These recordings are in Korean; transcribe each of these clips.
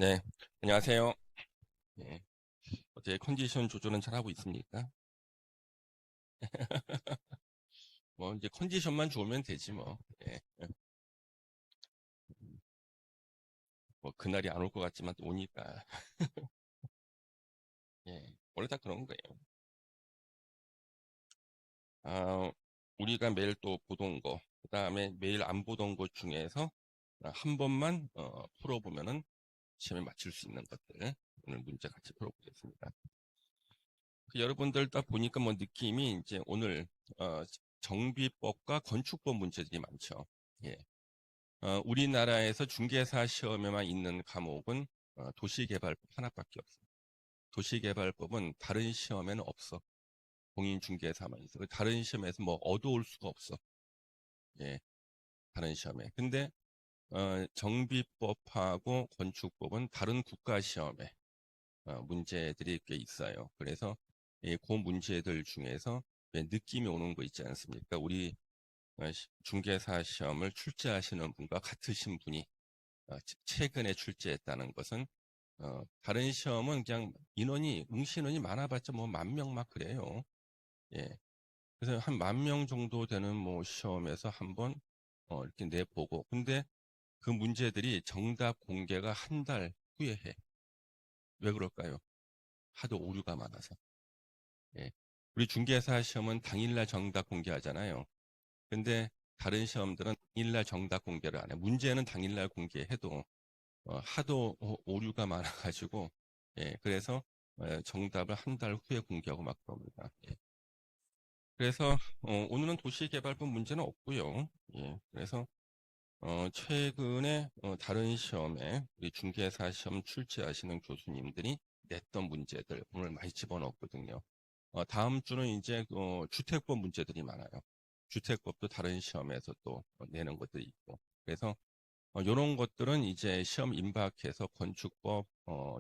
네, 안녕하세요. 예, 어떻게 컨디션 조절은 잘하고 있습니까? 뭐, 이제 컨디션만 좋으면 되지, 뭐. 예, 뭐, 그날이 안 올 것 같지만 또 오니까. 예, 원래 다 그런 거예요. 아, 우리가 매일 또 보던 거, 그 다음에 매일 안 보던 것 중에서 한 번만, 풀어보면은 시험에 맞출 수 있는 것들. 오늘 문제 같이 풀어보겠습니다. 여러분들 딱 보니까 뭐 느낌이 이제 오늘, 어, 정비법과 건축법 문제들이 많죠. 예. 우리나라에서 중개사 시험에만 있는 과목은 도시개발법 하나밖에 없어요. 도시개발법은 다른 시험에는 없어. 공인중개사만 있어. 다른 시험에서 뭐 얻어올 수가 없어. 예, 다른 시험에. 근데 정비법하고 건축법은 다른 국가 시험에 문제들이 꽤 있어요. 그래서 그 문제들 중에서 느낌이 오는 거 있지 않습니까? 우리 중개사 시험을 출제하시는 분과 같으신 분이 최근에 출제했다는 것은 다른 시험은 그냥 응시 인원이 많아봤자 뭐 10,000명 막 그래요. 예. 그래서 한 10,000명 정도 되는 뭐 시험에서 한번 이렇게 내보고 근데 그 문제들이 정답 공개가 한 달 후에 해. 왜 그럴까요? 하도 오류가 많아서. 예. 우리 중개사 시험은 당일날 정답 공개하잖아요. 근데 다른 시험들은 당일날 정답 공개를 안 해. 문제는 당일날 공개해도 하도 오류가 많아가지고, 예, 그래서 정답을 한 달 후에 공개하고 막 그럽니다. 예. 그래서 오늘은 도시개발법 문제는 없고요. 예, 그래서 최근에 다른 시험에 우리 중개사 시험 출제하시는 교수님들이 냈던 문제들 오늘 많이 집어넣었거든요. 다음 주는 이제 주택법 문제들이 많아요. 주택법도 다른 시험에서 또 내는 것들이 있고. 그래서 이런 것들은 이제 시험 임박해서 건축법,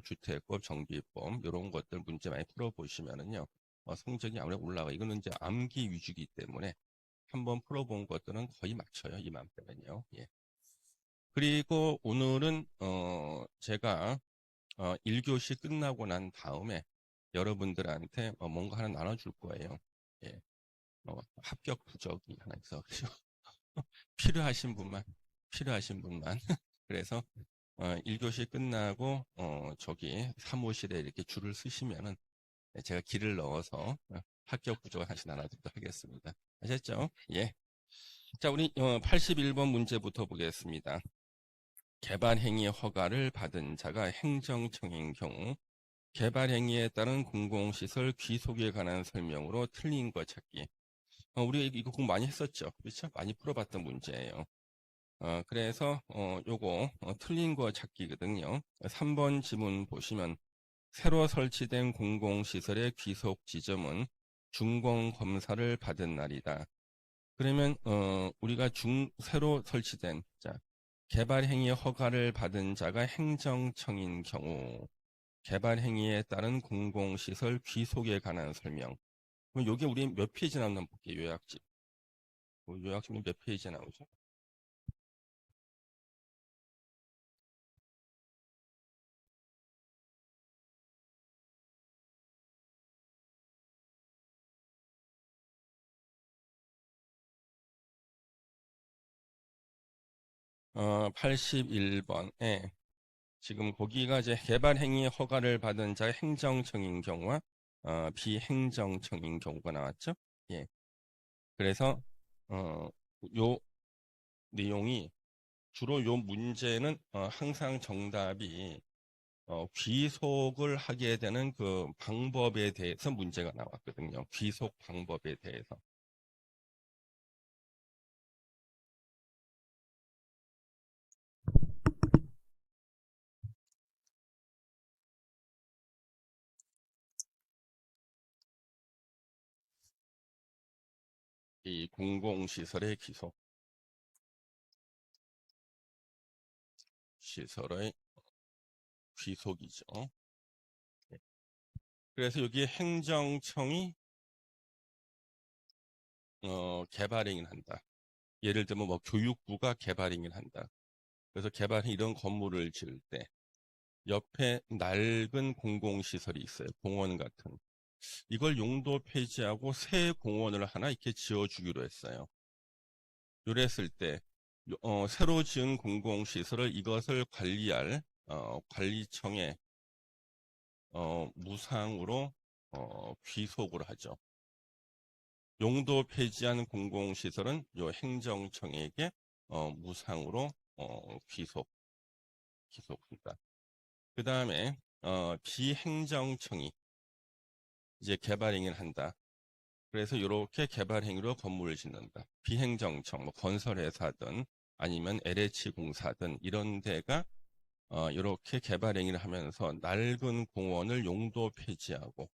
주택법, 정비법 이런 것들 문제 많이 풀어보시면은요 성적이 아무래도 올라가. 이거는 이제 암기 위주이기 때문에 한번 풀어본 것들은 거의 맞춰요. 이맘때면요. 예. 그리고 오늘은 제가 1교시 끝나고 난 다음에 여러분들한테 뭔가 하나 나눠줄 거예요. 예. 합격 부적이 하나 있어. 필요하신 분만, 필요하신 분만. 그래서 1교시 끝나고 저기 사무실에 이렇게 줄을 쓰시면은 제가 길을 넣어서 합격 부족을 하나씩 나눠드리도록 하겠습니다. 아셨죠? 예. 자, 우리 81번 문제부터 보겠습니다. 개발행위 허가를 받은 자가 행정청인 경우 개발행위에 따른 공공시설 귀속에 관한 설명으로 틀린 거 찾기. 우리 이거 공부 많이 했었죠. 그렇죠? 많이 풀어봤던 문제예요. 그래서 요거 틀린 거 찾기거든요. 3번 지문 보시면 새로 설치된 공공시설의 귀속 지점은 준공검사를 받은 날이다. 그러면 우리가 새로 설치된 자 개발행위 허가를 받은 자가 행정청인 경우 개발행위에 따른 공공시설 귀속에 관한 설명. 그럼 요게 우리 몇 페이지 나오나 볼게요. 요약집. 요약집은 몇 페이지 나오죠? 81번에 지금 거기가 이제 개발행위 허가를 받은 자의 행정청인 경우와 비행정청인 경우가 나왔죠. 예. 그래서 요 내용이 주로 요 문제는 항상 정답이 귀속을 하게 되는 그 방법에 대해서 문제가 나왔거든요. 귀속 방법에 대해서. 이 공공시설의 귀속, 시설의 귀속이죠. 네. 그래서 여기 행정청이 개발행위를 한다. 예를 들면 뭐 교육부가 개발행위를 한다. 그래서 개발행 이런 건물을 지을 때 옆에 낡은 공공시설이 있어요. 공원 같은. 이걸 용도 폐지하고 새 공원을 하나 이렇게 지어주기로 했어요. 요랬을 때 새로 지은 공공시설을 이것을 관리할 관리청에 무상으로 귀속을 하죠. 용도 폐지한 공공시설은 요 행정청에게 무상으로 귀속합니다. 그 다음에 비행정청이 이제 개발 행위를 한다. 그래서 이렇게 개발 행위로 건물을 짓는다. 비행정청, 뭐 건설회사든 아니면 LH 공사든 이런 데가 이렇게 개발 행위를 하면서 낡은 공원을 용도 폐지하고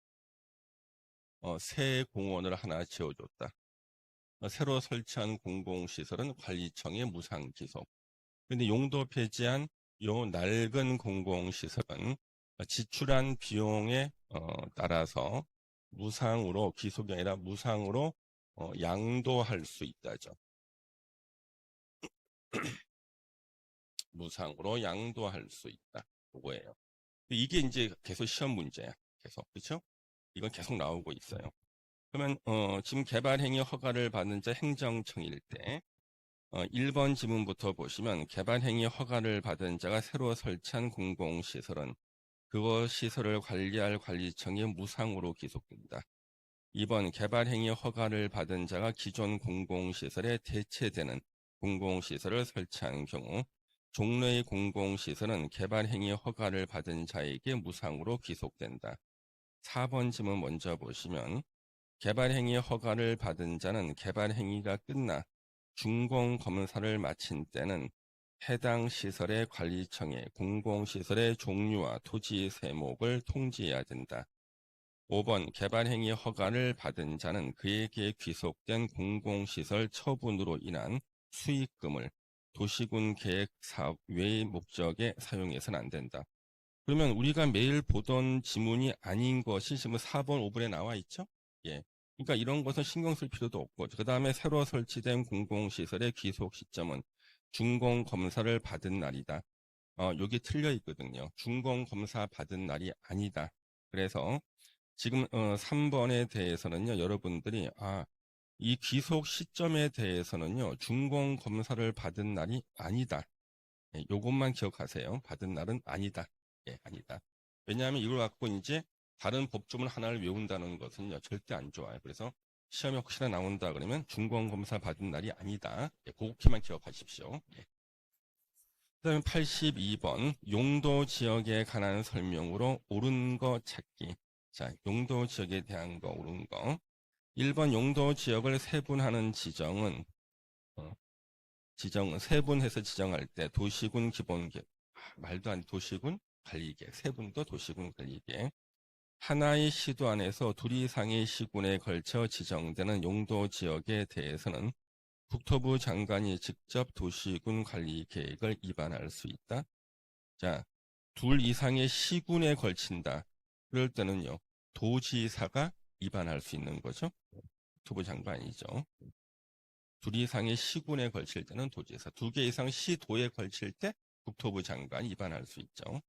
새 공원을 하나 지어줬다. 새로 설치한 공공시설은 관리청의 무상 기속. 근데 용도 폐지한 요 낡은 공공시설은 지출한 비용에 따라서 무상으로 기속이 아니라 무상으로 양도할 수 있다죠. 무상으로 양도할 수 있다. 그거예요. 이게 이제 계속 시험 문제야. 계속 그렇죠? 이건 계속 나오고 있어요. 그러면 지금 개발행위 허가를 받는 자 행정청일 때 1번 지문부터 보시면 개발행위 허가를 받은 자가 새로 설치한 공공시설은 그것 시설을 관리할 관리청이 무상으로 기속됩니다. 2번 개발행위 허가를 받은 자가 기존 공공시설에 대체되는 공공시설을 설치한 경우 종로의 공공시설은 개발행위 허가를 받은 자에게 무상으로 기속된다. 4번 지문 먼저 보시면 개발행위 허가를 받은 자는 개발행위가 끝나 준공검사를 마친 때는 해당 시설의 관리청에 공공시설의 종류와 토지 세목을 통지해야 된다. 5번 개발행위 허가를 받은 자는 그에게 귀속된 공공시설 처분으로 인한 수익금을 도시군 계획 사업 외의 목적에 사용해서는 안 된다. 그러면 우리가 매일 보던 지문이 아닌 것이 지금 4번, 5번에 나와 있죠? 예. 그러니까 이런 것은 신경 쓸 필요도 없고, 그 다음에 새로 설치된 공공시설의 귀속 시점은 준공검사를 받은 날이다. 여기 틀려 있거든요. 준공검사 받은 날이 아니다. 그래서 지금 3번에 대해서는요, 여러분들이 이 귀속 시점에 대해서는요, 준공검사를 받은 날이 아니다. 예, 요것만 기억하세요. 받은 날은 아니다. 예, 아니다. 왜냐하면 이걸 갖고 이제 다른 법조문 하나를 외운다는 것은요, 절대 안 좋아요. 그래서 시험에 혹시나 나온다 그러면 준공검사 받은 날이 아니다. 예, 그렇게만 기억하십시오. 예. 그다음에 82번 용도 지역에 관한 설명으로 옳은 거 찾기. 자, 용도 지역에 대한 거 옳은 거. 1번 용도 지역을 세분하는 지정은 세분해서 지정할 때 도시군 기본계획, 말도 안 도시군 관리계획, 세분도 도시군 관리계획. 하나의 시도 안에서 둘 이상의 시군에 걸쳐 지정되는 용도 지역에 대해서는 국토부 장관이 직접 도시군 관리 계획을 입안할 수 있다. 자, 둘 이상의 시군에 걸친다. 그럴 때는요, 도지사가 입안할 수 있는 거죠. 국토부 장관이죠. 둘 이상의 시군에 걸칠 때는 도지사, 2개 이상 시도에 걸칠 때 국토부 장관이 입안할 수 있죠.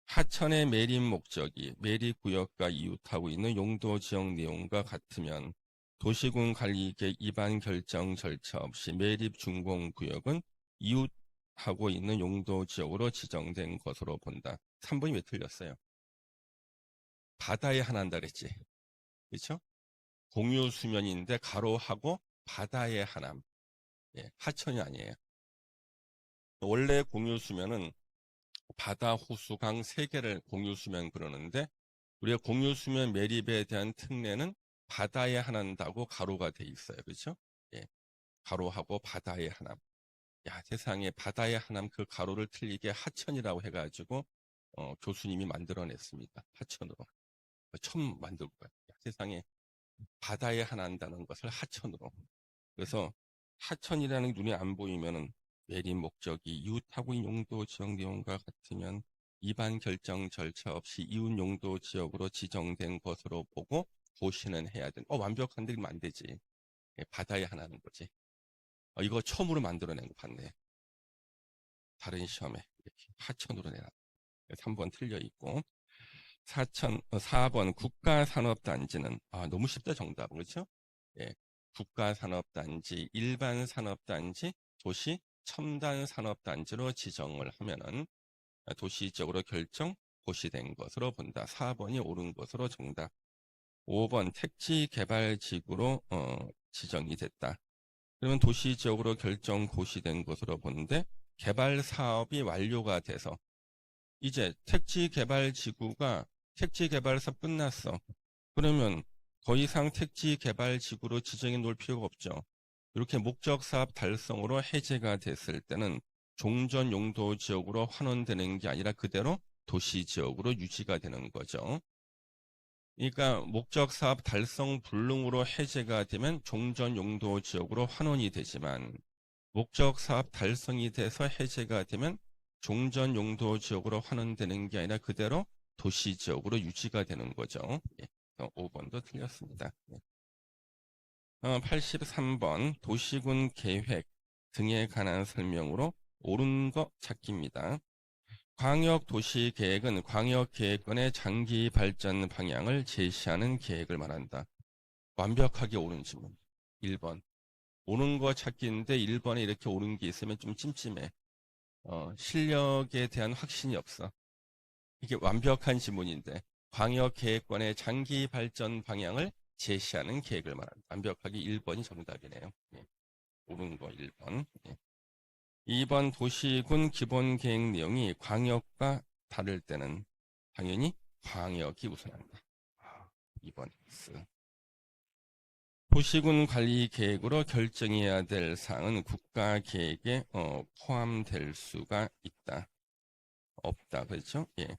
하천의 매립 목적이 매립구역과 이웃하고 있는 용도 지역 내용과 같으면 도시군 관리계획 입안 결정 절차 없이 매립 준공구역은 이웃하고 있는 용도 지역으로 지정된 것으로 본다. 3번이 왜 틀렸어요? 바다에 하나한다 그랬지. 그렇죠? 공유 수면인데 가로하고 바다에 하남. 예, 하천이 아니에요. 원래 공유 수면은 바다, 호수강 3개를 공유 수면 그러는데 우리가 공유 수면 매립에 대한 특례는 바다에 하나다고 가로가 돼 있어요. 그렇죠? 예. 가로하고 바다에 하남. 야, 세상에 바다에 하남 그 가로를 틀리게 하천이라고 해가지고 교수님이 만들어냈습니다. 하천으로. 처음 만들고 가요. 세상에 바다에 하나한다는 것을 하천으로. 그래서 하천이라는 게 눈에 안 보이면은 매립 목적이 이웃하고 용도 지역 내용과 같으면 입안 결정 절차 없이 이웃 용도 지역으로 지정된 것으로 보고 고시는 해야 된. 완벽한데 그러면 안 되지. 예, 바다에 하나는 거지. 이거 처음으로 만들어낸 거 봤네. 다른 시험에 이렇게 하천으로 내놔. 3번 틀려 있고. 4번 국가산업단지는 너무 쉽다 정답은 그렇죠? 예, 국가산업단지, 일반산업단지, 도시 첨단산업단지로 지정을 하면은 도시적으로 결정 고시된 것으로 본다. 4번이 옳은 것으로 정답. 5번 택지개발지구로 지정이 됐다. 그러면 도시적으로 결정 고시된 것으로 보는데 개발 사업이 완료가 돼서 이제 택지개발지구가 택지개발사업 끝났어. 그러면 더 이상 택지개발지구로 지정해 놓을 필요가 없죠. 이렇게 목적사업 달성으로 해제가 됐을 때는 종전용도지역으로 환원되는 게 아니라 그대로 도시지역으로 유지가 되는 거죠. 그러니까 목적사업 달성 불능으로 해제가 되면 종전용도지역으로 환원이 되지만 목적사업 달성이 돼서 해제가 되면 종전용도지역으로 환원되는 게 아니라 그대로 도시지역으로 유지가 되는 거죠. 예, 5번도 틀렸습니다. 83번 도시군 계획 등에 관한 설명으로 옳은 거 찾기입니다. 광역도시계획은 광역계획권의 장기 발전 방향을 제시하는 계획을 말한다. 완벽하게 옳은 질문. 1번. 옳은 거 찾기인데 1번에 이렇게 옳은 게 있으면 좀 찜찜해. 실력에 대한 확신이 없어. 이게 완벽한 질문인데 광역계획권의 장기 발전 방향을 제시하는 계획을 말한다. 완벽하게 1번이 정답이네요. 예. 옳은 거 1번. 예. 2번 도시군 기본계획 내용이 광역과 다를 때는 당연히 광역이 우선한다. 2번 X. 도시군 관리 계획으로 결정해야 될 사항은 국가계획에 포함될 수가 있다. 없다. 그렇죠? 예.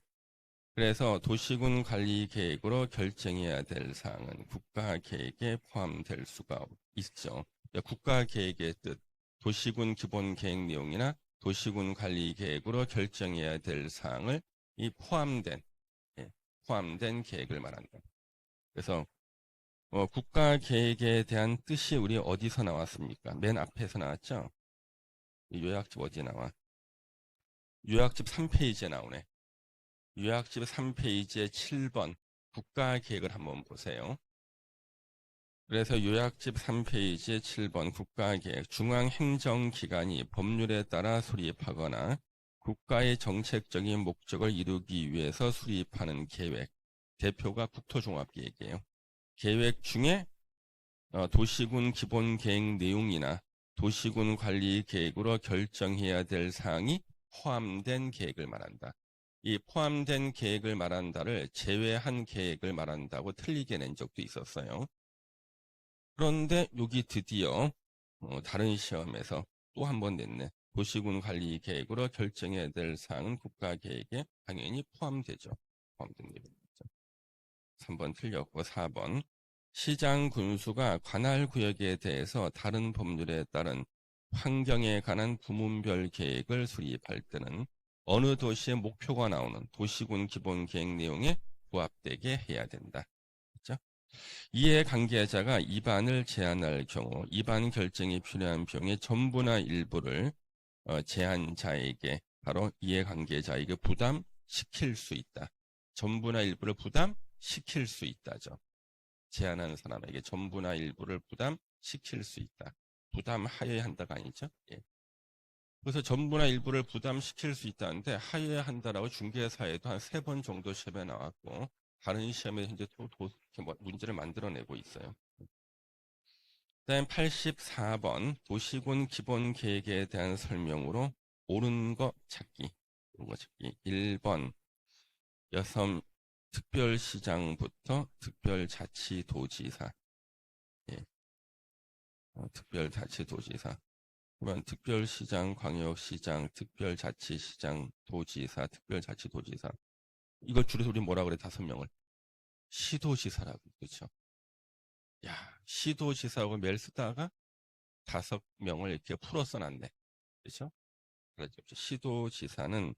그래서 도시군 관리 계획으로 결정해야 될 사항은 국가계획에 포함될 수가 있죠. 국가계획의 뜻, 도시군 기본계획 내용이나 도시군 관리 계획으로 결정해야 될 사항을 이 포함된 계획을 말한다. 그래서 국가계획에 대한 뜻이 우리 어디서 나왔습니까? 맨 앞에서 나왔죠? 이 요약집 어디에 나와? 요약집 3페이지에 나오네. 요약집 3페이지에 7번 국가계획을 한번 보세요. 그래서 요약집 3페이지에 7번 국가계획 중앙행정기관이 법률에 따라 수립하거나 국가의 정책적인 목적을 이루기 위해서 수립하는 계획. 대표가 국토종합계획이에요. 계획 중에 도시군 기본계획 내용이나 도시군 관리 계획으로 결정해야 될 사항이 포함된 계획을 말한다. 이 포함된 계획을 말한다를 제외한 계획을 말한다고 틀리게 낸 적도 있었어요. 그런데 여기 드디어 다른 시험에서 또 한 번 냈네. 도시군 관리 계획으로 결정해야 될 사항은 국가계획에 당연히 포함되죠. 포함된 계획이죠. 3번 틀렸고 4번. 시장 군수가 관할 구역에 대해서 다른 법률에 따른 환경에 관한 부문별 계획을 수립할 때는 어느 도시의 목표가 나오는 도시군 기본 계획 내용에 부합되게 해야 된다. 그렇죠? 이해관계자가 입안을 제한할 경우 입안 결정이 필요한 비용의 전부나 일부를 제한자에게 바로 이해관계자에게 부담시킬 수 있다. 전부나 일부를 부담시킬 수 있다죠. 제한하는 사람에게 전부나 일부를 부담시킬 수 있다. 부담하여야 한다가 아니죠. 예. 그래서 전부나 일부를 부담시킬 수 있다는데 하여야 한다라고 중개사에도 한 3번 정도 시험에 나왔고 다른 시험에 현재 또 문제를 만들어내고 있어요. 그다음 84번 도시군 기본계획에 대한 설명으로 옳은 거 찾기. 1번 여성 특별시장부터 특별자치도지사. 예. 특별자치도지사. 그러면 특별시장, 광역시장, 특별자치시장, 도지사, 특별자치도지사. 이걸 줄여서 우리 뭐라 그래? 5명을. 시도지사라고. 그렇죠? 야, 시도지사하고 매일 쓰다가 5명을 이렇게 풀어서 놨네. 그렇죠? 그렇죠. 시도지사는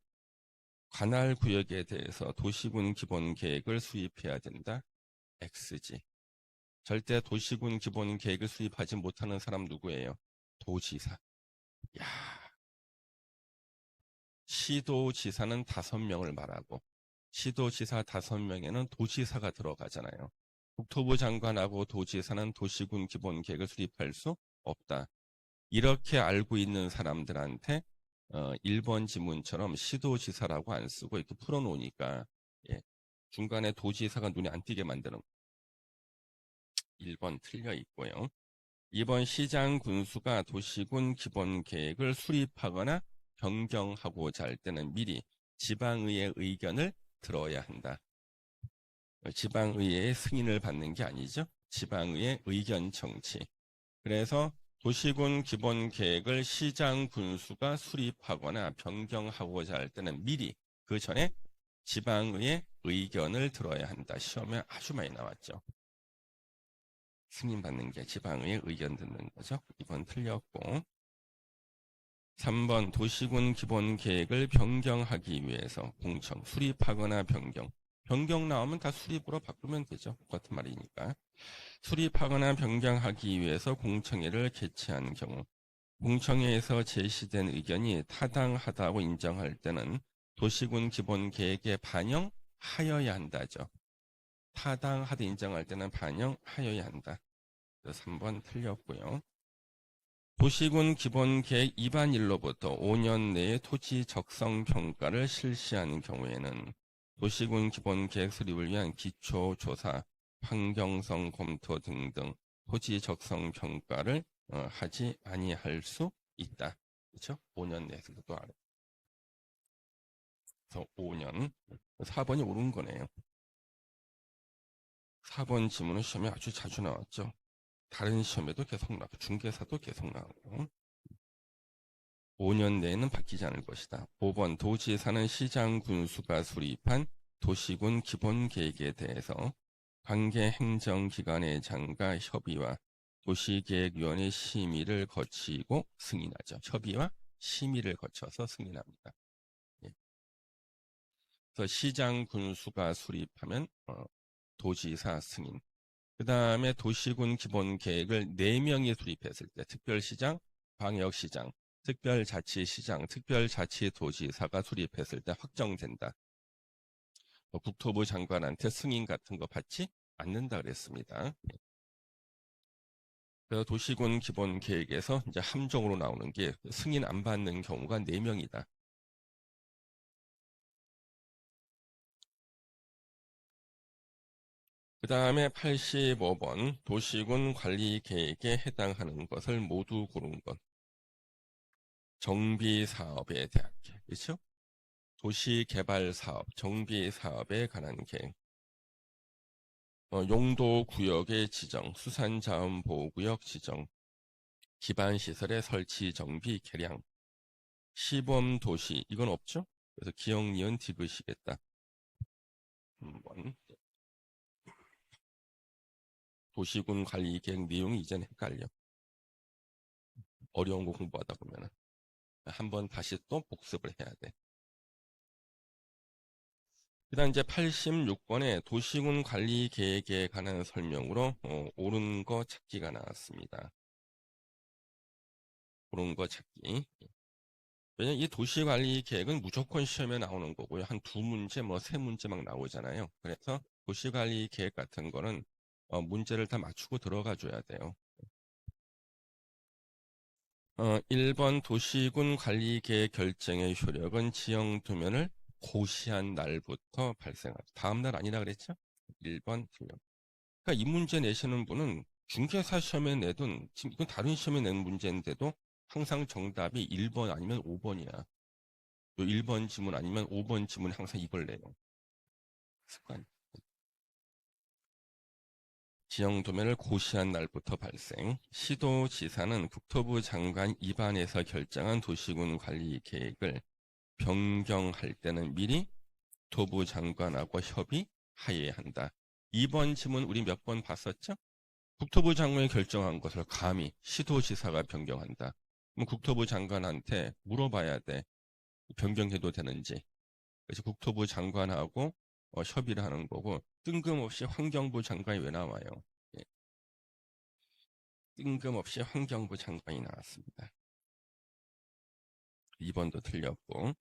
관할 구역에 대해서 도시군 기본 계획을 수립해야 된다. X지. 절대 도시군 기본 계획을 수립하지 못하는 사람 누구예요? 도지사. 야, 시도지사는 5명을 말하고 시도지사 5명에는 도지사가 들어가잖아요. 국토부 장관하고 도지사는 도시군 기본계획을 수립할 수 없다. 이렇게 알고 있는 사람들한테 1번 지문처럼 시도지사라고 안 쓰고 이렇게 풀어놓으니까 예, 중간에 도지사가 눈에 안 띄게 만드는 1번 틀려 있고요. 2번 시장 군수가 도시군 기본계획을 수립하거나 변경하고자 할 때는 미리 지방의회 의견을 들어야 한다. 지방의회의 승인을 받는 게 아니죠. 지방의회 의견 청취. 그래서 도시군 기본계획을 시장 군수가 수립하거나 변경하고자 할 때는 미리 그 전에 지방의회 의견을 들어야 한다. 시험에 아주 많이 나왔죠. 승인받는 게 지방의회 의견 듣는 거죠. 2번 틀렸고 3번 도시군 기본계획을 변경하기 위해서 공청 수립하거나 변경 나오면 다 수립으로 바꾸면 되죠. 똑같은 말이니까. 수립하거나 변경하기 위해서 공청회를 개최한 경우 공청회에서 제시된 의견이 타당하다고 인정할 때는 도시군 기본계획에 반영하여야 한다죠. 타당하다 인정할 때는 반영하여야 한다. 3번 틀렸고요. 도시군 기본계획 입안일로부터 5년 내에 토지 적성 평가를 실시하는 경우에는 도시군 기본계획 수립을 위한 기초조사, 환경성 검토 등등 토지 적성 평가를 하지 아니할 수 있다. 그렇죠? 5년 내에서도 또 알아요. 그래서 5년. 4번이 옳은 거네요. 4번 지문은 시험에 아주 자주 나왔죠. 다른 시험에도 계속 나오고 중개사도 계속 나오고 5년 내에는 바뀌지 않을 것이다. 5번 도지사는 시장 군수가 수립한 도시군 기본계획에 대해서 관계 행정기관의 장과 협의와 도시계획위원회 심의를 거치고 승인하죠. 협의와 심의를 거쳐서 승인합니다. 예. 그래서 시장 군수가 수립하면 도지사 승인. 그 다음에 도시군 기본계획을 4명이 수립했을 때 특별시장, 광역시장, 특별자치시장, 특별자치도지사가 수립했을 때 확정된다. 국토부 장관한테 승인 같은 거 받지 않는다 그랬습니다. 그래서 도시군 기본계획에서 이제 함정으로 나오는 게 승인 안 받는 경우가 4명이다. 그 다음에 85번 도시군 관리계획에 해당하는 것을 모두 고른 것. 정비사업에 대한 계획, 그렇죠? 도시개발사업, 정비사업에 관한 계획. 용도구역의 지정, 수산자원보호구역 지정, 기반시설의 설치, 정비, 개량, 시범도시, 이건 없죠? 그래서 기억, 니은, 디귿이겠다. 한번 도시군 관리계획 내용이 이제는 헷갈려. 어려운 거 공부하다 보면은 한번 다시 또 복습을 해야 돼. 그다음 이제 86번에 도시군 관리 계획에 관한 설명으로 옳은 거 찾기가 나왔습니다. 옳은 거 찾기. 왜냐면 이 도시관리 계획은 무조건 시험에 나오는 거고요. 한 2문제, 뭐 3문제 막 나오잖아요. 그래서 도시관리 계획 같은 거는 문제를 다 맞추고 들어가 줘야 돼요. 1번 도시군 관리계획 결정의 효력은 지형 도면을 고시한 날부터 발생하죠. 다음 날 아니라 그랬죠? 1번 틀려. 그러니까 이 문제 내시는 분은 중개사 시험에 내든 지금 이건 다른 시험에 낸 문제인데도 항상 정답이 1번 아니면 5번이야. 또 1번 지문 아니면 5번 지문 항상 이걸 내요. 습관. 지형 도면을 고시한 날부터 발생. 시도지사는 국토부 장관 입안에서 결정한 도시군 관리 계획을 변경할 때는 미리 국토부 장관하고 협의하여야 한다. 이번 지문 우리 몇 번 봤었죠? 국토부 장관이 결정한 것을 감히 시도지사가 변경한다. 그럼 국토부 장관한테 물어봐야 돼. 변경해도 되는지. 그래서 국토부 장관하고 협의를 하는 거고 뜬금없이 환경부 장관이 왜 나와요? 예. 뜬금없이 환경부 장관이 나왔습니다. 2번도 틀렸고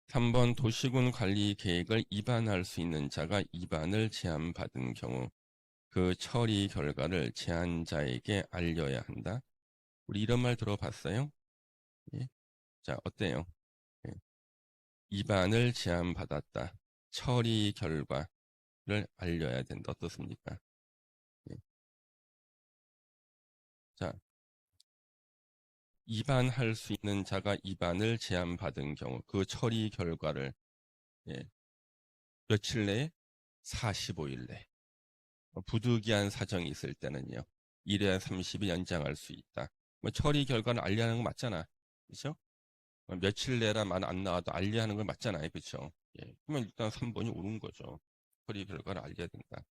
3번 도시군 관리 계획을 위반할 수 있는 자가 위반을 제안받은 경우 그 처리 결과를 제안자에게 알려야 한다. 우리 이런 말 들어봤어요? 예? 자, 어때요? 예. 위반을 제안받았다. 처리 결과를 알려야 된다. 어떻습니까? 예. 자, 위반할 수 있는 자가 위반을 제안받은 경우 그 처리 결과를 예, 며칠 내에 45일 내 부득이한 사정이 있을 때는요. 1회 30일 연장할 수 있다. 뭐 처리 결과를 알리하는 거 맞잖아. 그렇죠? 며칠 내라 만 안 나와도 알리하는 건 맞잖아요. 그렇죠? 예. 그러면 일단 3번이 옳은 거죠. 처리 결과를 알려야 된다.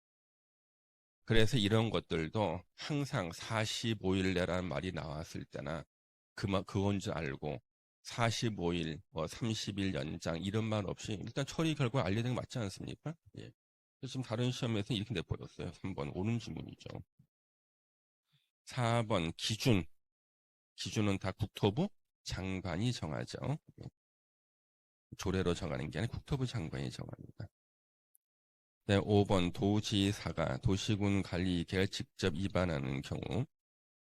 그래서 이런 것들도 항상 45일 내라는 말이 나왔을 때나 그건 줄 알고 45일, 뭐 30일 연장 이런 말 없이 일단 처리 결과 알려야 되는 거 맞지 않습니까? 예. 지금 다른 시험에서 이렇게 내버렸어요. 3번 옳은 질문이죠. 4번 기준. 기준은 다 국토부 장관이 정하죠. 예. 조례로 정하는 게 아니라 국토부 장관이 정합니다. 네, 5번 도지사가 도시군 관리 계획을 직접 위반하는 경우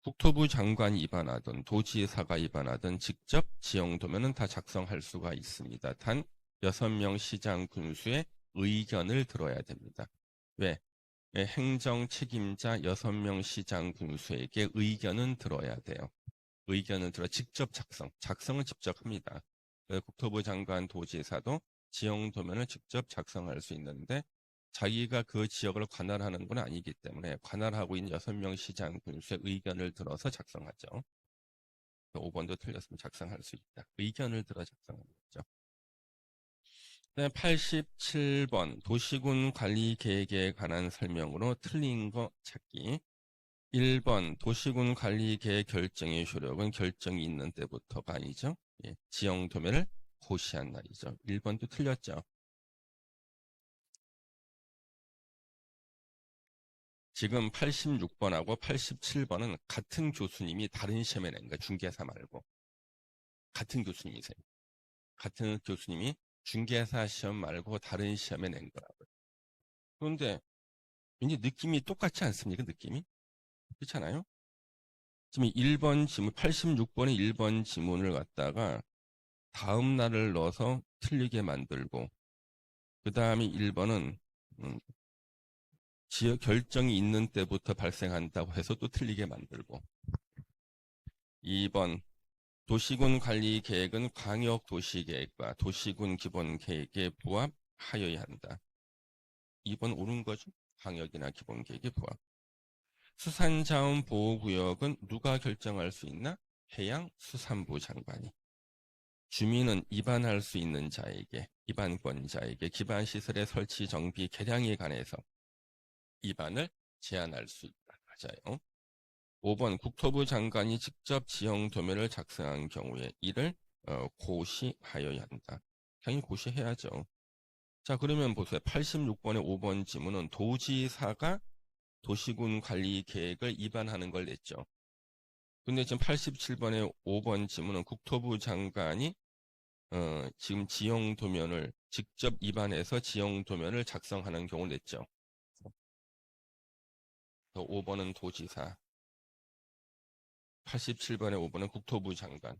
국토부 장관이 위반하든 도지사가 위반하든 직접 지형도면은 다 작성할 수가 있습니다. 단 6명 시장 군수의 의견을 들어야 됩니다. 왜? 행정 책임자 6명 시장 군수에게 의견은 들어야 돼요. 의견을 들어 직접 작성은 직접 합니다. 국토부 장관 도지사도 지형도면을 직접 작성할 수 있는데 자기가 그 지역을 관할하는 건 아니기 때문에 관할하고 있는 6명 시장 군수의 의견을 들어서 작성하죠. 5번도 틀렸으면 작성할 수 있다. 의견을 들어 작성하는 거죠. 87번 도시군 관리 계획에 관한 설명으로 틀린 거 찾기. 1번 도시군 관리 계획 결정의 효력은 결정이 있는 때부터가 아니죠. 예, 지형 도면을 고시한 날이죠. 1번도 틀렸죠. 지금 86번하고 87번은 같은 교수님이 다른 시험에 낸 거예요. 중개사 말고. 같은 교수님이세요. 같은 교수님이 중개사 시험 말고 다른 시험에 낸 거라고요. 그런데 이제 느낌이 똑같지 않습니까? 느낌이? 그렇잖아요? 지금 1번 지문, 86번의 1번 지문을 갖다가 다음 날을 넣어서 틀리게 만들고 그 다음에 1번은 지역 결정이 있는 때부터 발생한다고 해서 또 틀리게 만들고 2번 도시군 관리 계획은 광역 도시계획과 도시군 기본 계획에 부합하여야 한다. 2번 옳은 거죠. 광역이나 기본 계획에 부합. 수산자원 보호구역은 누가 결정할 수 있나? 해양수산부 장관이. 주민은 입안할 수 있는 자에게, 입안권자에게 기반시설의 설치, 정비, 개량에 관해서 입안을 제한할 수 있다. 맞아요. 5번 국토부 장관이 직접 지형 도면을 작성한 경우에 이를 고시하여야 한다. 당연히 고시해야죠. 자, 그러면 보세요. 86번의 5번 지문은 도지사가 도시군 관리 계획을 위반하는 걸 냈죠. 근데 지금 87번의 5번 지문은 국토부 장관이 지금 지형 도면을 직접 위반해서 지형 도면을 작성하는 경우를 냈죠. 5번은 도지사, 87번의 5번은 국토부 장관.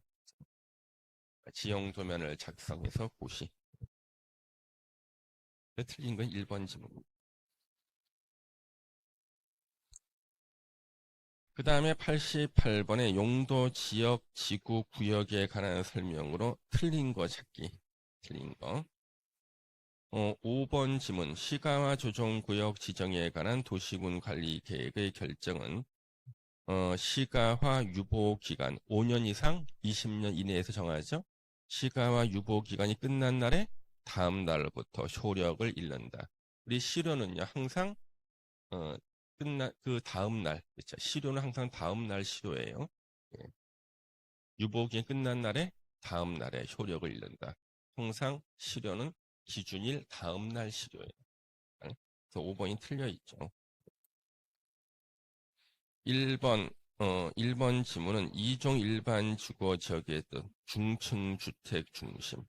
지형 도면을 작성해서 고시. 틀린 건 1번 지문입니다. 그 다음에 88번의 용도, 지역, 지구, 구역에 관한 설명으로 틀린 거 찾기. 틀린 거. 5번 지문, 시가와 조정구역 지정에 관한 도시군 관리 계획의 결정은 시가화 유보 기간 5년 이상 20년 이내에서 정하죠. 시가화 유보 기간이 끝난 날에 다음 날부터 효력을 잃는다. 우리 시료는요 항상 그 다음 날, 그렇죠. 시료는 항상 다음 날 시료예요. 예. 유보 기간 끝난 날에 다음 날에 효력을 잃는다. 항상 시료는 기준일 다음 날 시료예요. 그래서 5번이 틀려 있죠. 1번 1번 지문은 2종 일반 주거 지역의 뜻 중층 주택 중심.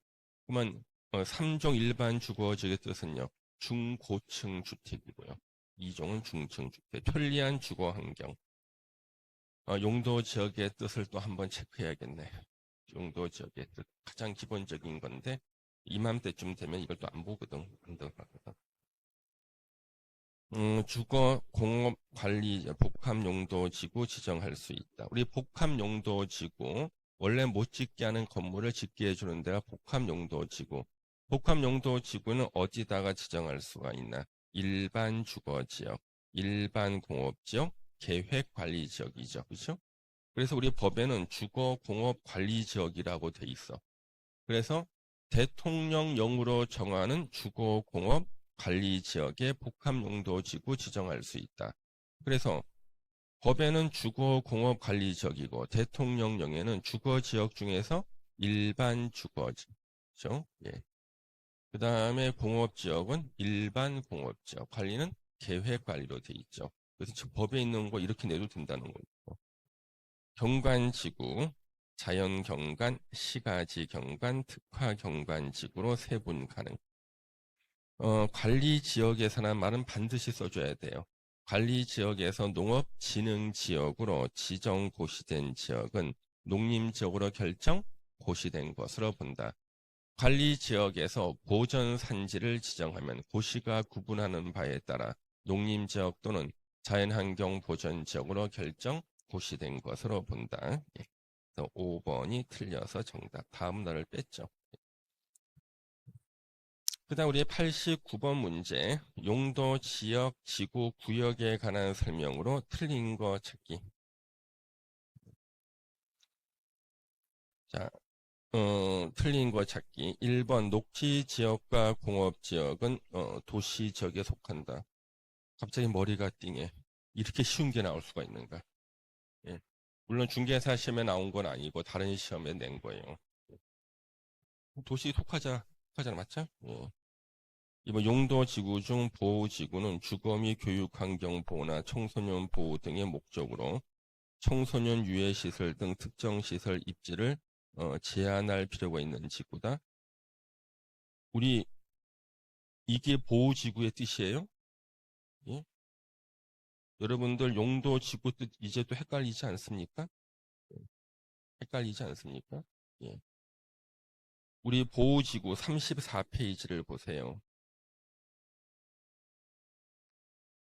그러면 3종 일반 주거지역의 뜻은요. 중고층 주택이고요. 2종은 중층 주택. 편리한 주거 환경. 용도 지역의 뜻을 또 한번 체크해야겠네. 용도 지역의 뜻. 가장 기본적인 건데 이맘때쯤 되면 이걸 또 안 보거든. 안 들어가거든. 주거, 공업, 관리, 복합 용도 지구 지정할 수 있다. 우리 복합 용도 지구, 원래 못 짓게 하는 건물을 짓게 해주는 데가 복합 용도 지구. 복합 용도 지구는 어디다가 지정할 수가 있나? 일반 주거 지역, 일반 공업 지역, 계획 관리 지역이죠. 그렇죠? 그래서 우리 법에는 주거, 공업, 관리 지역이라고 돼 있어. 그래서 대통령령으로 정하는 주거, 공업, 관리 지역의 복합용도지구 지정할 수 있다. 그래서 법에는 주거, 공업, 관리 지역이고 대통령령에는 주거 지역 중에서 일반 주거지죠. 예. 그 다음에 공업 지역은 일반 공업 지역, 관리는 계획 관리로 돼 있죠. 그래서 법에 있는 거 이렇게 내도 된다는 거죠. 경관지구, 자연경관, 시가지경관, 특화경관지구로 세분 가능. 관리지역에서란 말은 반드시 써줘야 돼요. 관리지역에서 농업진흥지역으로 지정 고시된 지역은 농림지역으로 결정 고시된 것으로 본다. 관리지역에서 보전산지를 지정하면 고시가 구분하는 바에 따라 농림지역 또는 자연환경보전지역으로 결정 고시된 것으로 본다. 예. 5번이 틀려서 정답. 다음 날을 뺐죠. 그 다음 우리 89번 문제. 용도, 지역, 지구, 구역에 관한 설명으로 틀린 거 찾기. 자, 틀린 거 찾기. 1번 녹지 지역과 공업 지역은 도시 지역에 속한다. 갑자기 머리가 띵해. 이렇게 쉬운 게 나올 수가 있는가? 예. 물론 중개사 시험에 나온 건 아니고 다른 시험에 낸 거예요. 도시 속하잖아, 맞죠? 예. 이번 용도 지구 중 보호 지구는 주거 및 교육 환경 보호나 청소년 보호 등의 목적으로 청소년 유해 시설 등 특정 시설 입지를 제한할 필요가 있는 지구다. 우리 이게 보호 지구의 뜻이에요? 예? 여러분들 용도 지구 뜻 이제 또 헷갈리지 않습니까? 예. 헷갈리지 않습니까? 예. 우리 보호 지구 34페이지를 보세요.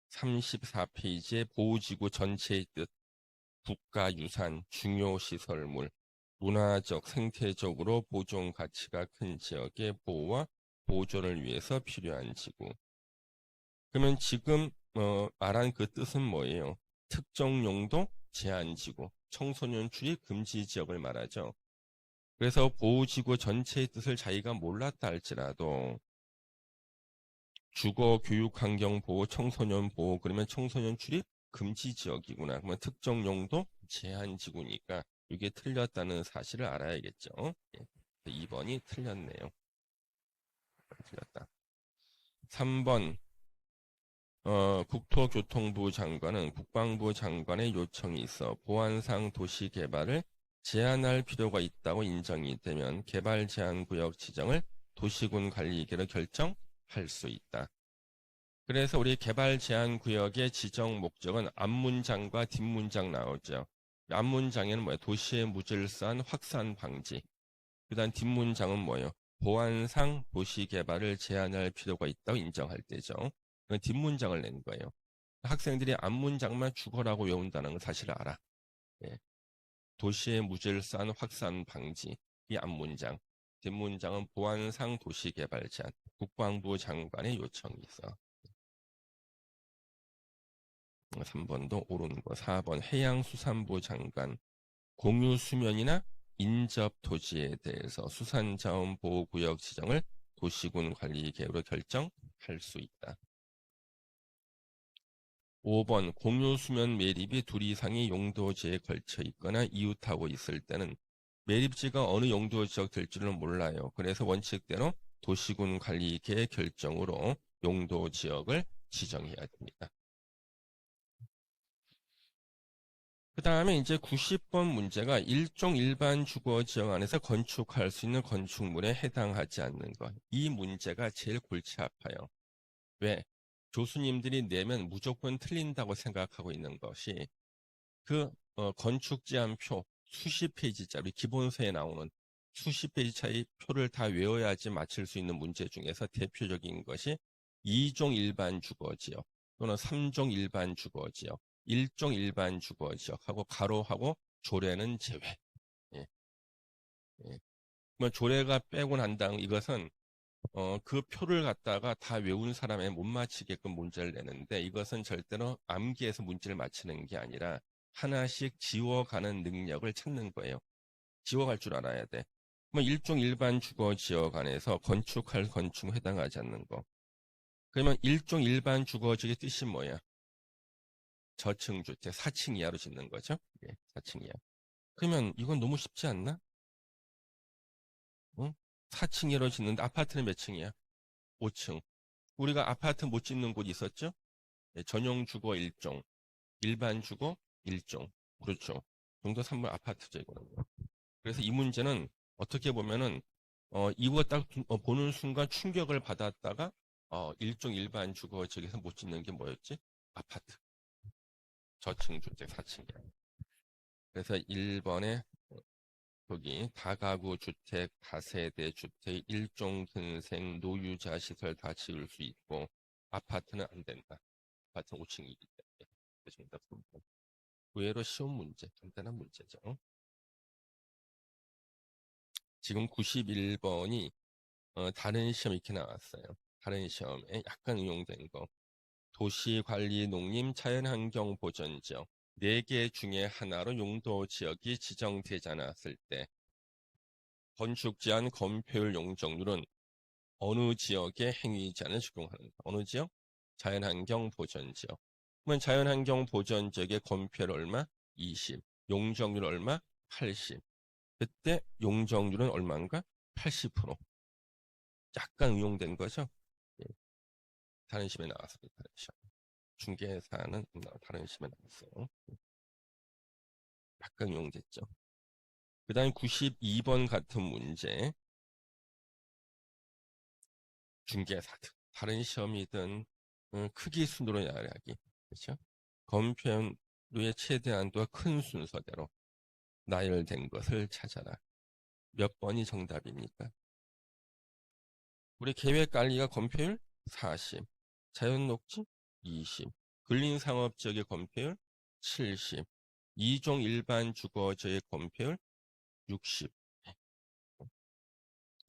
34페이지의 보호지구 전체의 뜻, 국가유산, 중요시설물, 문화적, 생태적으로 보존 가치가 큰 지역의 보호와 보존을 위해서 필요한 지구. 그러면 지금 말한 그 뜻은 뭐예요? 특정 용도 제한지구, 청소년 출입 금지 지역을 말하죠. 그래서 보호지구 전체의 뜻을 자기가 몰랐다 할지라도 주거, 교육, 환경 보호, 청소년 보호, 그러면 청소년 출입 금지 지역이구나. 그러면 특정 용도 제한 지구니까 이게 틀렸다는 사실을 알아야겠죠. 예. 2번이 틀렸네요. 틀렸다. 3번 국토교통부 장관은 국방부 장관의 요청이 있어 보안상 도시 개발을 제한할 필요가 있다고 인정이 되면 개발 제한 구역 지정을 도시군 관리계로 결정할 수 있다. 그래서 우리 개발 제한 구역의 지정 목적은 앞문장과 뒷문장 나오죠. 앞문장에는 뭐예요? 도시의 무질서한 확산 방지. 그다음 뒷문장은 뭐예요? 보안상 도시 개발을 제한할 필요가 있다고 인정할 때죠. 뒷문장을 낸 거예요. 학생들이 앞문장만 죽어라고 외운다는 건 사실 알아. 예. 도시의 무질서한 확산 방지. 이 앞문장. 뒷문장은 보안상 도시 개발 제한. 국방부 장관의 요청이 있어. 3번도 옳은 거. 4번 해양수산부 장관 공유 수면이나 인접 토지에 대해서 수산자원보호구역 지정을 도시군 관리 계획으로 결정할 수 있다. 5번 공유 수면 매립이 둘 이상의 용도지에 걸쳐 있거나 이웃하고 있을 때는 매립지가 어느 용도 지역 될지는 몰라요. 그래서 원칙대로 도시군 관리 계획 결정으로 용도 지역을 지정해야 됩니다. 그 다음에 이제 90번 문제가 일종 일반 주거 지역 안에서 건축할 수 있는 건축물에 해당하지 않는 것. 이 문제가 제일 골치 아파요. 왜? 교수님들이 내면 무조건 틀린다고 생각하고 있는 것이 그 건축 제안표 수십 페이지짜리 기본서에 나오는 수십 페이지 차이 표를 다 외워야지 맞힐 수 있는 문제 중에서 대표적인 것이 2종 일반 주거지역 또는 3종 일반 주거지역, 1종 일반 주거지역하고 가로하고 조례는 제외. 예, 예. 뭐 조례가 빼고 난 다음 이것은 그 표를 갖다가 다 외운 사람에 못 맞히게끔 문제를 내는데 이것은 절대로 암기해서 문제를 맞히는 게 아니라 하나씩 지워가는 능력을 찾는 거예요. 지워갈 줄 알아야 돼. 뭐 일종 일반 주거 지역 안에서 건축할 건축 해당하지 않는 거. 그러면 일종 일반 주거 지역의 뜻이 뭐야? 저층주택 4층 이하로 짓는 거죠. 예, 4층 이하. 그러면 이건 너무 쉽지 않나? 응? 4층 이하로 짓는데 아파트는 몇 층이야? 5층. 우리가 아파트 못 짓는 곳 있었죠? 예, 전용 주거 1종, 일반 주거 1종. 그렇죠. 정도 3번 아파트죠, 이거는. 그래서 이 문제는 어떻게 보면은, 이거 딱 보는 순간 충격을 받았다가, 일종 일반 주거 지역에서 못 짓는 게 뭐였지? 아파트. 저층 주택 4층이야. 그래서 1번에 여기 다가구 주택, 다세대 주택, 일종 근생, 노유자 시설 다 지을 수 있고, 아파트는 안 된다. 아파트는 5층이기 때문에. 그 정답 3번. 의외로 쉬운 문제, 간단한 문제죠. 지금 91번이 다른 시험 이렇게 나왔어요. 다른 시험에 약간 응용된 거. 도시관리 농림 자연환경 보전지역 4개 중에 하나로 용도 지역이 지정되지 않았을 때 건축 제한 건폐율 용적률은 어느 지역의 행위 제한을 적용하는가? 어느 지역? 자연환경 보전지역. 그러면 자연환경 보전지역의 건폐율 얼마? 20. 용적률 얼마? 80. 그때 용적률은 얼마인가? 80%. 약간 응용된 거죠. 예, 다른 시험에 나왔습니다. 다른 시험. 중개사는 다른 시험에 나왔어요. 약간 응용됐죠. 그 다음에 92번 같은 문제. 중개사든 다른 시험이든 크기 순으로 이야기. 그렇죠? 건폐율의 최대한도가 큰 순서대로 나열된 것을 찾아라. 몇 번이 정답입니까? 우리 계획관리가 건폐율 40, 자연녹지 20, 근린상업지역의 건폐율 70, 이종 일반 주거지의 건폐율 60.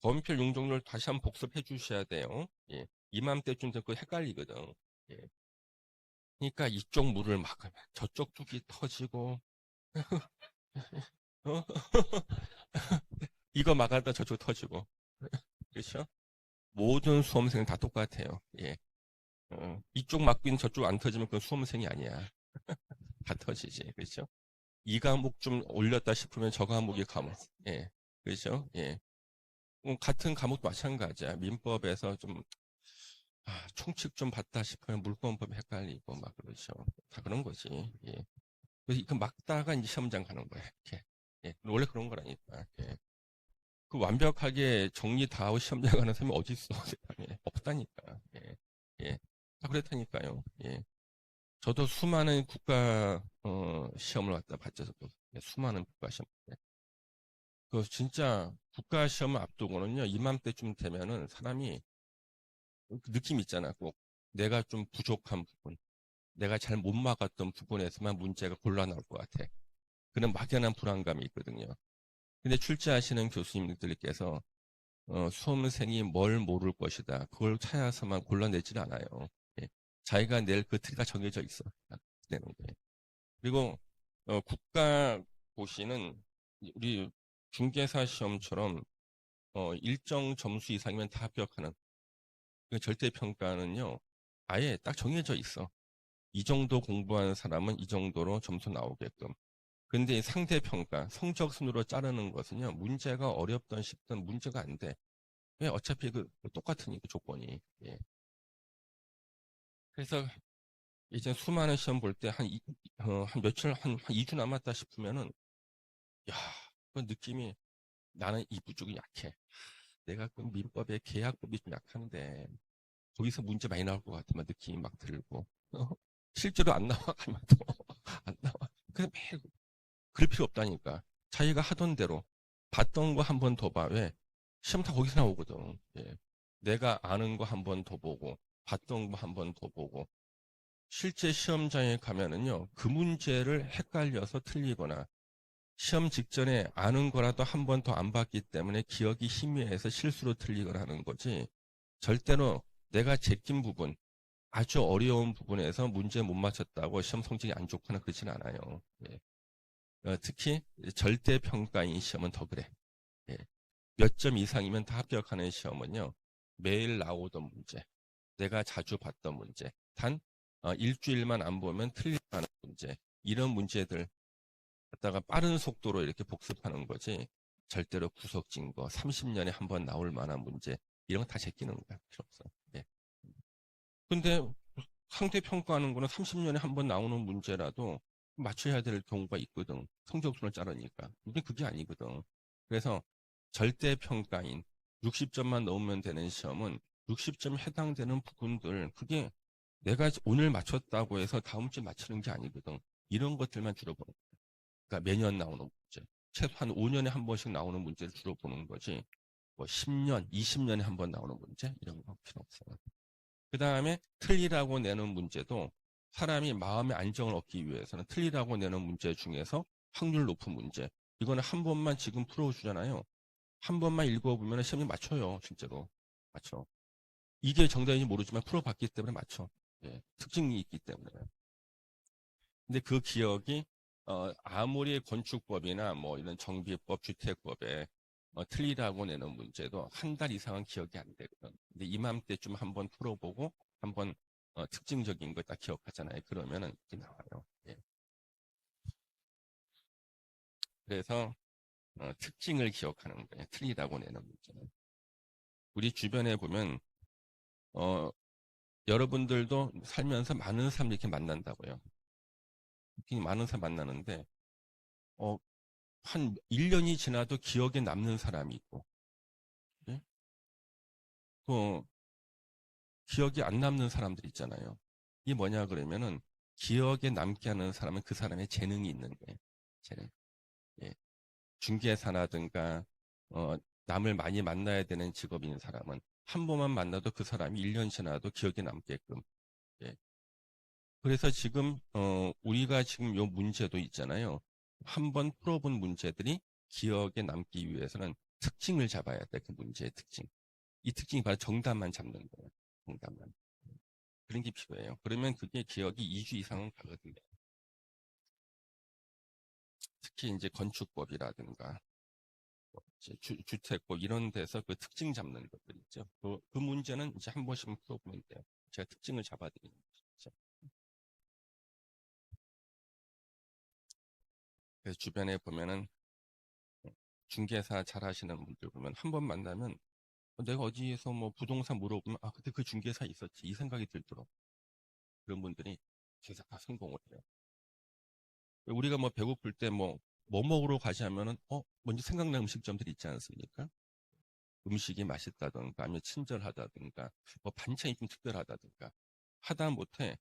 건폐율 용적률 다시 한번 복습해 주셔야 돼요. 예. 이맘때쯤 되고 헷갈리거든. 예. 그러니까 이쪽 물을 막으면 저쪽 뚝이 터지고 어? 이거 막았다 저쪽 터지고 그렇죠? 모든 수험생은 다 똑같아요. 예. 이쪽 막고 있는 저쪽 안 터지면 그건 수험생이 아니야. 다 터지지. 그렇죠? 이 과목 좀 올렸다 싶으면 저 과목이 과목. 예. 그렇죠? 예. 같은 과목도 마찬가지야. 민법에서 좀 총칙 좀 봤다 싶으면 물권법 헷갈리고 막 그러죠. 다 그런 거지. 예. 그래서 이거 막다가 이제 시험장 가는 거야. 이렇게. 예. 원래 그런 거라니까. 예. 그 완벽하게 정리 다 하고 시험장 가는 사람이 어디 있어? 세상에. 없다니까. 예. 예. 다 그랬다니까요. 예. 저도 수많은 국가 시험을 갖다 봤죠. 저도. 예, 수많은 국가 시험. 예. 그 진짜 국가 시험을 앞두고는요. 이맘때쯤 되면은 사람이 그 느낌 있잖아. 꼭 내가 좀 부족한 부분, 내가 잘 못 막았던 부분에서만 문제가 골라 나올 것 같아. 그런 막연한 불안감이 있거든요. 근데 출제하시는 교수님들께서 수험생이 뭘 모를 것이다. 그걸 찾아서만 골라내질 않아요. 예. 자기가 낼 그 틀이 정해져 있어. 내는 거예요. 그리고 국가고시는 우리 중개사 시험처럼 일정 점수 이상이면 다 합격하는 그 절대평가는요. 아예 딱 정해져 있어. 이 정도 공부한 사람은 이 정도로 점수 나오게끔. 근데 상대평가, 성적 순으로 자르는 것은요. 문제가 어렵든 쉽든 문제가 안 돼. 왜 어차피 그 똑같으니까 조건이. 예. 그래서 이제 수많은 시험 볼 때 한 며칠, 한 2주 남았다 싶으면은, 야, 그 느낌이, 나는 이 부족이 약해. 내가 그 민법의 계약법이 좀 약한데, 거기서 문제 많이 나올 것 같으면 느낌이 막 들고, 실제로 안 나와, 가만도. 안 나와. 그냥 매일, 그럴 필요 없다니까. 자기가 하던 대로, 봤던 거 한 번 더 봐. 왜? 시험 다 거기서 나오거든. 예. 내가 아는 거 한 번 더 보고, 봤던 거 한 번 더 보고, 실제 시험장에 가면은요, 그 문제를 헷갈려서 틀리거나, 시험 직전에 아는 거라도 한 번 더 안 봤기 때문에 기억이 희미해서 실수로 틀리거나 하는 거지, 절대로 내가 제낀 부분, 아주 어려운 부분에서 문제 못 맞췄다고 시험 성적이 안 좋거나 그렇진 않아요. 예. 특히 절대 평가인 시험은 더 그래. 예. 몇 점 이상이면 다 합격하는 시험은요, 매일 나오던 문제, 내가 자주 봤던 문제, 단 일주일만 안 보면 틀릴만한 문제, 이런 문제들 갖다가 빠른 속도로 이렇게 복습하는 거지, 절대로 구석진 거 30년에 한 번 나올 만한 문제 이런 거 다 제끼는 거야. 필요 없어. 예. 근데 상대 평가하는 거는 30년에 한 번 나오는 문제라도 맞춰야 될 경우가 있거든. 성적순을 자르니까. 근데 그게 아니거든. 그래서 절대 평가인 60점만 넣으면 되는 시험은 60점 해당되는 부분들, 그게 내가 오늘 맞췄다고 해서 다음 주에 맞추는 게 아니거든. 이런 것들만 주로 보는 거야. 그러니까 매년 나오는 문제. 최소한 5년에 한 번씩 나오는 문제를 주로 보는 거지. 뭐 10년, 20년에 한 번 나오는 문제 이런 거 필요 없어요. 그 다음에 틀리라고 내는 문제도 사람이 마음의 안정을 얻기 위해서는 틀리라고 내는 문제 중에서 확률 높은 문제. 이거는 한 번만 지금 풀어주잖아요. 한 번만 읽어보면 시험이 맞춰요. 실제로. 맞춰. 이게 정답인지 모르지만 풀어봤기 때문에 맞춰. 예, 특징이 있기 때문에. 근데 그 기억이 아무리 건축법이나 뭐 이런 정비법, 주택법에 틀리라고 내는 문제도 한 달 이상은 기억이 안 되거든. 근데 이맘때쯤 한번 풀어보고 한번 특징적인 거 딱 기억하잖아요. 그러면은 이게 나와요. 예. 그래서 특징을 기억하는 거예요. 틀리라고 내는 문제는. 우리 주변에 보면 어, 여러분들도 살면서 많은 사람 이렇게 만난다고요. 이렇게 많은 사람 만나는데 어, 한 1년이 지나도 기억에 남는 사람이 있고, 예? 그 기억이 안 남는 사람들 있잖아요. 이게 뭐냐 그러면은 기억에 남게 하는 사람은 그 사람의 재능이 있는 거예요. 재능. 예. 중개사라든가 어, 남을 많이 만나야 되는 직업인 사람은 한 번만 만나도 그 사람이 1년 지나도 기억에 남게끔. 예. 그래서 지금 우리가 지금 요 문제도 있잖아요. 한 번 풀어본 문제들이 기억에 남기 위해서는 특징을 잡아야 돼. 그 문제의 특징. 이 특징이 바로 정답만 잡는 거예요. 정답만. 그런 게 필요해요. 그러면 그게 기억이 2주 이상은 가거든요. 특히 이제 건축법이라든가 뭐 이제 주택법 이런 데서 그 특징 잡는 것들 있죠. 그 문제는 이제 한 번씩만 풀어보면 돼요. 제가 특징을 잡아드리는 거죠. 그래서 주변에 보면은 중개사 잘 하시는 분들 보면 한 번 만나면 내가 어디에서 뭐 부동산 물어보면 아 그때 그 중개사 있었지 이 생각이 들도록 그런 분들이 계속 다 성공을 해요. 우리가 뭐 배고플 때 뭐 먹으러 가지 하면은 먼저 생각나는 음식점들이 있지 않습니까? 음식이 맛있다든가 아니면 친절하다든가 뭐 반찬이 좀 특별하다든가 하다 못해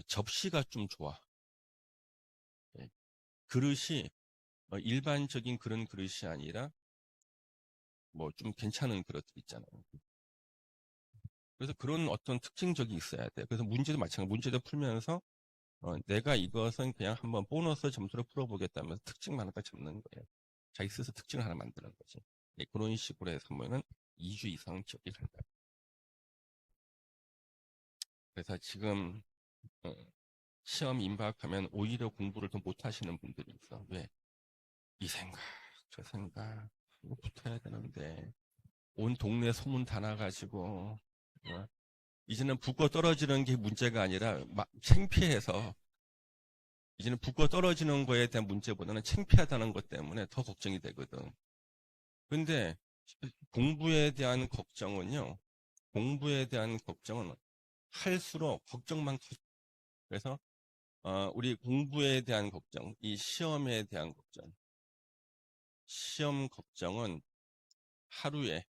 접시가 좀 좋아. 예. 그릇이 일반적인 그런 그릇이 아니라 뭐 좀 괜찮은 그릇들 있잖아요. 그래서 그런 어떤 특징적이 있어야 돼. 그래서 문제도 마찬가지. 문제도 풀면서 내가 이것은 그냥 한번 보너스 점수로 풀어보겠다면서 특징만 하나 잡는 거예요. 자기 스스로 특징을 하나 만드는 거지. 예, 그런 식으로 해서 보면은 2주 이상 기억이 간다. 그래서 지금 어, 시험 임박하면 오히려 공부를 더 못하시는 분들이 있어. 왜? 이 생각, 저 생각, 이거 붙어야 되는데 온 동네 소문 다 나가지고 이제는 붙고 떨어지는 게 문제가 아니라 막 창피해서 이제는 붙고 떨어지는 거에 대한 문제보다는 창피하다는 것 때문에 더 걱정이 되거든. 근데 공부에 대한 걱정은요, 공부에 대한 걱정은 할수록 걱정만 커. 그래서 우리 공부에 대한 걱정, 이 시험에 대한 걱정, 시험 걱정은 하루에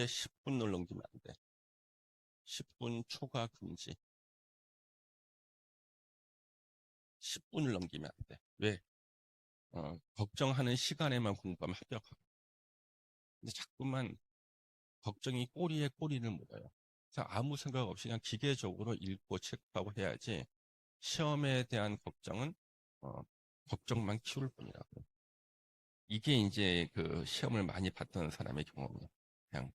10분을 넘기면 안 돼. 10분 초과 금지. 10분을 넘기면 안 돼. 왜? 걱정하는 시간에만 공부하면 합격하고. 근데 자꾸만 걱정이 꼬리에 꼬리를 물어요. 그래서 아무 생각 없이 그냥 기계적으로 읽고 체크하고 해야지 시험에 대한 걱정은 어, 걱정만 키울 뿐이라고. 이게 이제 그 시험을 많이 봤던 사람의 경험이에요. 그냥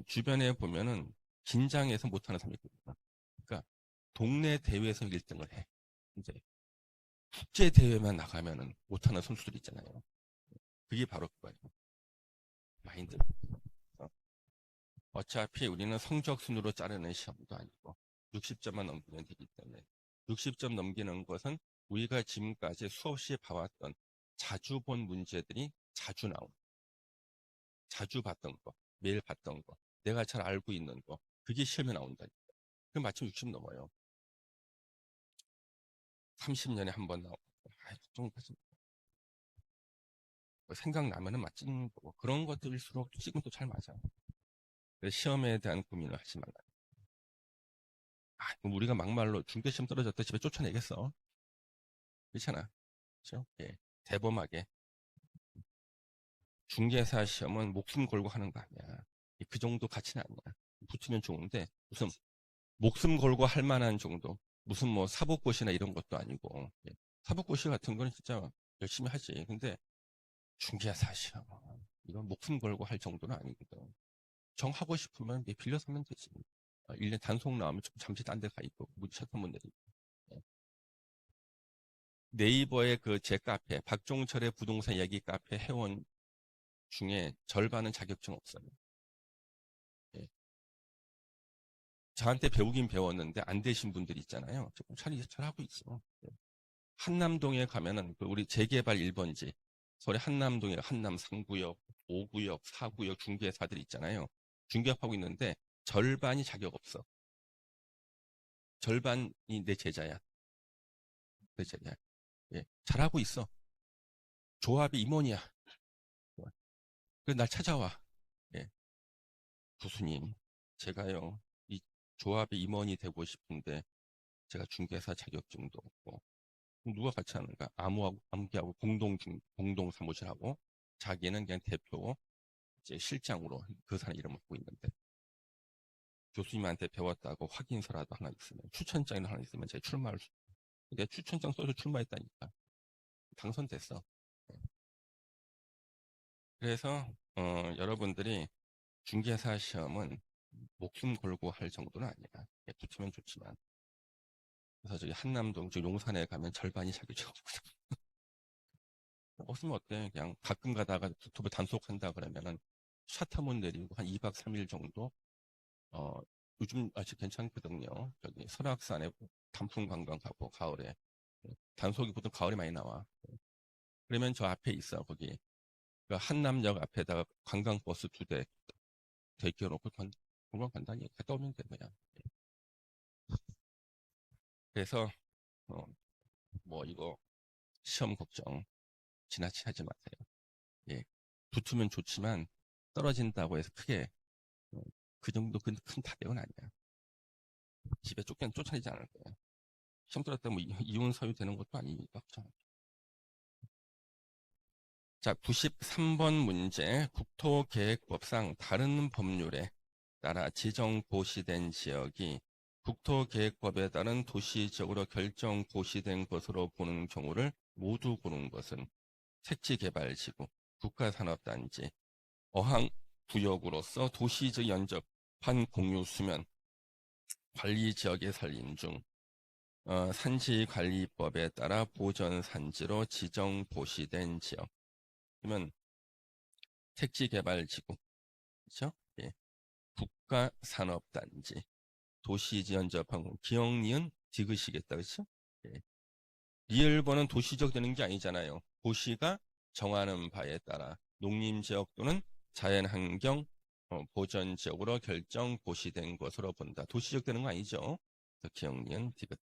주변에 보면은 긴장해서 못하는 사람이 있거든요. 그러니까 동네 대회에서 1등을 해. 이제 국제 대회만 나가면은 못하는 선수들 있잖아요. 그게 바로 그거예요. 마인드. 어차피 우리는 성적 순으로 자르는 시험도 아니고 60점만 넘기면 되기 때문에 60점 넘기는 것은 우리가 지금까지 수없이 봐왔던 자주 본 문제들이 자주 나온, 자주 봤던 거, 매일 봤던 거, 내가 잘 알고 있는 거, 그게 시험에 나온다니까. 그럼 마침 60 넘어요. 30년에 한 번 나오고. 아이, 걱정하지 마. 생각나면은 맞는 거고. 그런 것들일수록 지금 또 잘 맞아. 그래서 시험에 대한 고민을 하지 말라. 그럼 우리가 막말로 중대시험 떨어졌다 집에 쫓아내겠어. 그렇잖아. 그렇죠? 예. 대범하게. 중개사 시험은 목숨 걸고 하는 거 아니야. 그 정도 가치는 아니야. 붙으면 좋은데, 무슨 목숨 걸고 할 만한 정도. 무슨 뭐 사법고시나 이런 것도 아니고. 예. 사법고시 같은 거는 진짜 열심히 하지. 근데 중개사 시험. 이건 목숨 걸고 할 정도는 아니거든. 정하고 싶으면 빌려서 하면 되지. 1년 단속 나오면 잠시 딴 데 가 있고, 무지 샷 한번 내리고. 예. 네이버의 그 제 카페, 박종철의 부동산 이야기 카페 회원 중에 절반은 자격증 없어요. 예. 저한테 배우긴 배웠는데 안 되신 분들 있잖아요. 조금 잘하고 있어. 예. 한남동에 가면은 그 우리 재개발 1번지, 서울의 한남동에 한남 3구역, 5구역, 4구역 중개사들 있잖아요. 중개업하고 있는데 절반이 자격 없어. 절반이 내 제자야. 내 제자야. 예. 잘하고 있어. 조합이 임원이야. 그래서 날 찾아와. 예. 교수님, 제가요, 이 조합의 임원이 되고 싶은데 제가 중개사 자격증도 없고 누가 같이 하는가? 아무개하고 공동 사무실하고 자기는 그냥 대표 이제 실장으로 그 사람 이름을 갖고 있는데 교수님한테 배웠다고 확인서라도 하나 있으면 추천장이라도 하나 있으면 제가 출마할 수. 내가 추천장 써서 출마했다니까 당선됐어. 네. 그래서 여러분들이 중개사 시험은 목숨 걸고 할 정도는 아니야. 예, 붙으면 좋지만. 그래서 저기 한남동 저 용산에 가면 절반이 자기죠. 없으면 어때? 그냥 가끔 가다가 유튜브 단속한다 그러면은 샷 한번 내리고 한 2박 3일 정도 요즘 아직 괜찮거든요. 저기 설악산에 단풍 관광 가고 가을에 단속이 보통 가을에 많이 나와. 그러면 저 앞에 있어 거기 그 한남역 앞에다가 관광버스 2대 대기해놓고 관광 간다니 갔다 오면 돼 그냥. 그래서 어, 뭐 이거 시험 걱정 지나치게 하지 마세요. 예. 붙으면 좋지만 떨어진다고 해서 크게 어, 그 정도 큰 타격은 아니야. 집에 쫓아내지 않을 거야. 시험 떨었다 뭐 이혼 사유 되는 것도 아니니까. 자, 93번 문제. 국토계획법상 다른 법률에 따라 지정 고시된 지역이 국토계획법에 따른 도시적으로 결정 고시된 것으로 보는 경우를 모두 고른 것은 택지개발지구, 국가산업단지, 어항구역으로서 도시적 연접한 공유수면, 관리지역의 살림 중 산지관리법에 따라 보전산지로 지정 고시된 지역. 그러면 택지개발지구, 그렇죠? 예. 국가산업단지, 도시지연접한 기억, 니은, 디귿이겠다, 그렇죠? 예. 리을번은 도시적 되는 게 아니잖아요. 도시가 정하는 바에 따라 농림지역 또는 자연환경 보전 지역으로 결정 고시된 것으로 본다. 도시적 되는 거 아니죠? 기억, 니은, 디귿.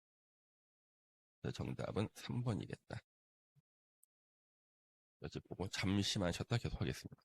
정답은 3번이겠다. 여기 보고 잠시만 쉬었다 계속하겠습니다.